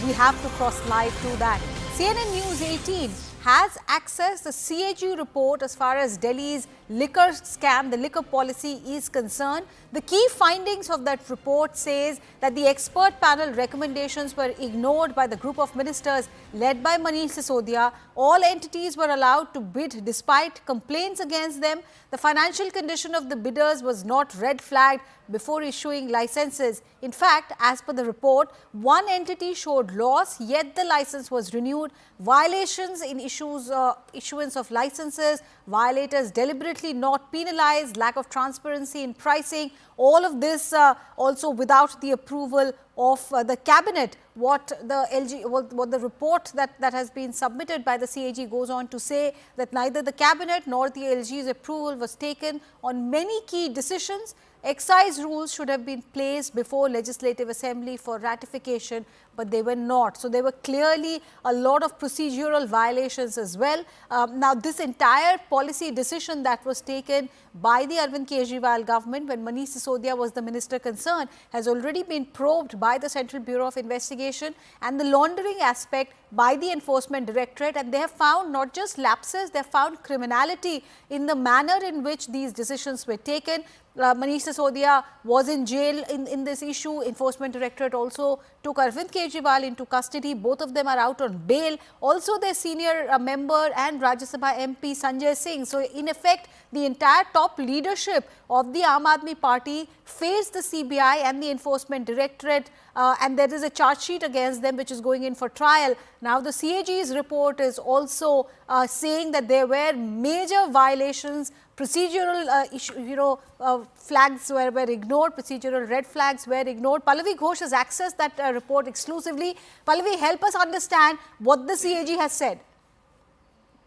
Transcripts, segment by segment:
we have to cross live to that. CNN News 18 has accessed the CAG report as far as Delhi's liquor scam, the liquor policy is concerned. The key findings of that report says that the expert panel recommendations were ignored by the group of ministers led by Manish Sisodia. All entities were allowed to bid despite complaints against them. The financial condition of the bidders was not red flagged before issuing licenses. In fact, as per the report, one entity showed loss, yet the license was renewed. Violations in issuance of licenses, violators deliberately not penalized, lack of transparency in pricing, all of this also without the approval of the cabinet. What the report that has been submitted by the CAG goes on to say that neither the cabinet nor the LG's approval was taken on many key decisions. Excise rules should have been placed before Legislative Assembly for ratification, but they were not. So there were clearly a lot of procedural violations as well. Now, this entire policy decision that was taken by the Arvind Kejriwal government when Manish Sisodia was the minister concerned has already been probed by the Central Bureau of Investigation and the laundering aspect by the Enforcement Directorate, and they have found not just lapses, they have found criminality in the manner in which these decisions were taken. Manish Sisodia was in jail in this issue. Enforcement Directorate also took Arvind Kejriwal into custody. Both of them are out on bail. Also, their senior member and Rajya Sabha MP Sanjay Singh. So, in effect, the entire top leadership of the Aam Aadmi Party faced the CBI and the Enforcement Directorate, and there is a charge sheet against them which is going in for trial. Now, the CAG's report is also saying that there were major violations. Procedural flags were ignored, procedural red flags were ignored. Pallavi Ghosh has accessed that report exclusively. Pallavi, help us understand what the CAG has said.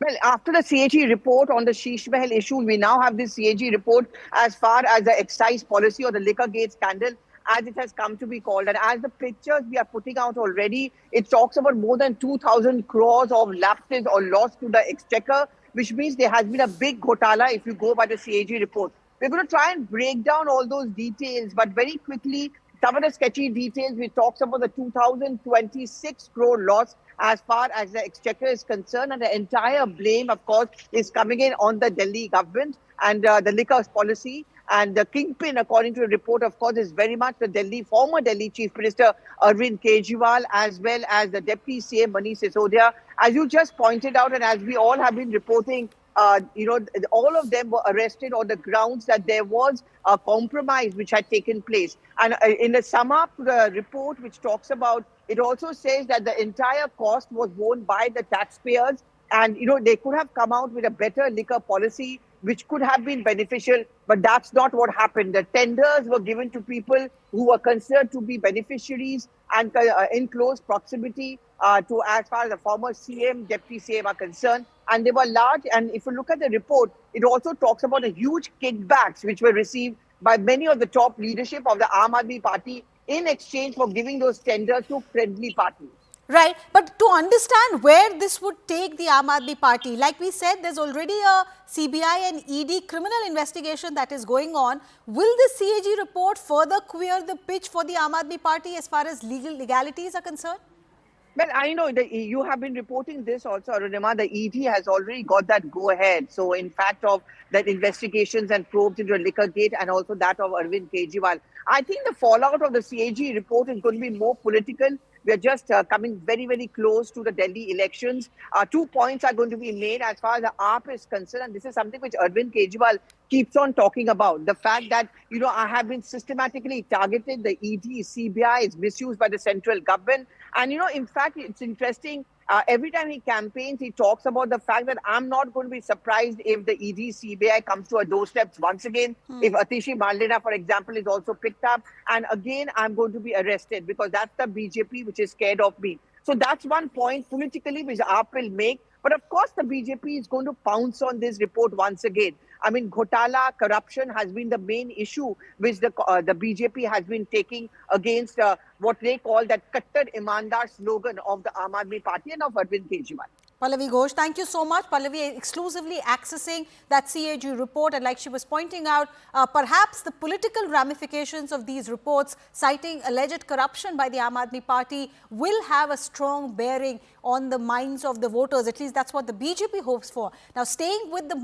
Well, after the CAG report on the Sheesh Mahal issue, we now have this CAG report as far as the excise policy or the liquor gate scandal, as it has come to be called. And as the pictures we are putting out already, it talks about more than 2,000 crores of lapses or loss to the exchequer, which means there has been a big ghotala if you go by the CAG report. We're going to try and break down all those details, but very quickly, some of the sketchy details, we talked about the 2,026 crore loss as far as the exchequer is concerned, and the entire blame, of course, is coming in on the Delhi government and the liquor policy. And the kingpin, according to the report, of course, is very much the former Delhi Chief Minister Arvind Kejriwal, as well as the Deputy CM Manish Sisodia. As you just pointed out, and as we all have been reporting, all of them were arrested on the grounds that there was a compromise which had taken place. And in the sum up to the report, which talks about, it also says that the entire cost was borne by the taxpayers. And, they could have come out with a better liquor policy, which could have been beneficial, but that's not what happened. The tenders were given to people who were considered to be beneficiaries and in close proximity to as far as the former CM, Deputy CM are concerned. And they were large. And if you look at the report, it also talks about the huge kickbacks which were received by many of the top leadership of the Aam Aadmi Party in exchange for giving those tenders to friendly parties. Right, but to understand where this would take the Aam Aadmi Party, like we said, there's already a CBI and ED criminal investigation that is going on. Will the CAG report further queer the pitch for the Aam Aadmi Party as far as legalities are concerned? Well, I know that you have been reporting this also, Arunima. The ED has already got that go-ahead. So, in fact, of that investigations and probes into the liquor gate and also that of Arvind Kejriwal. I think the fallout of the CAG report is going to be more political. We are just coming very, very close to the Delhi elections. 2 points are going to be made as far as the AAP is concerned. And this is something which Arvind Kejriwal keeps on talking about. The fact that, I have been systematically targeted. The ED, CBI is misused by the central government. And, in fact, it's interesting. Every time he campaigns, he talks about the fact that I'm not going to be surprised if the ED CBI comes to our doorsteps once again. If Atishi Maldena, for example, is also picked up. And again, I'm going to be arrested because that's the BJP which is scared of me. So that's one point politically which AAP will make. But of course, the BJP is going to pounce on this report once again. I mean, ghotala, corruption has been the main issue which the BJP has been taking against what they call that Kattar Imandar slogan of the Aam Aadmi Party and of Arvind Kejriwal. Pallavi Ghosh, thank you so much. Pallavi exclusively accessing that CAG report, and like she was pointing out, perhaps the political ramifications of these reports citing alleged corruption by the Aam Aadmi Party will have a strong bearing on the minds of the voters. At least that's what the BJP hopes for. Now, staying with the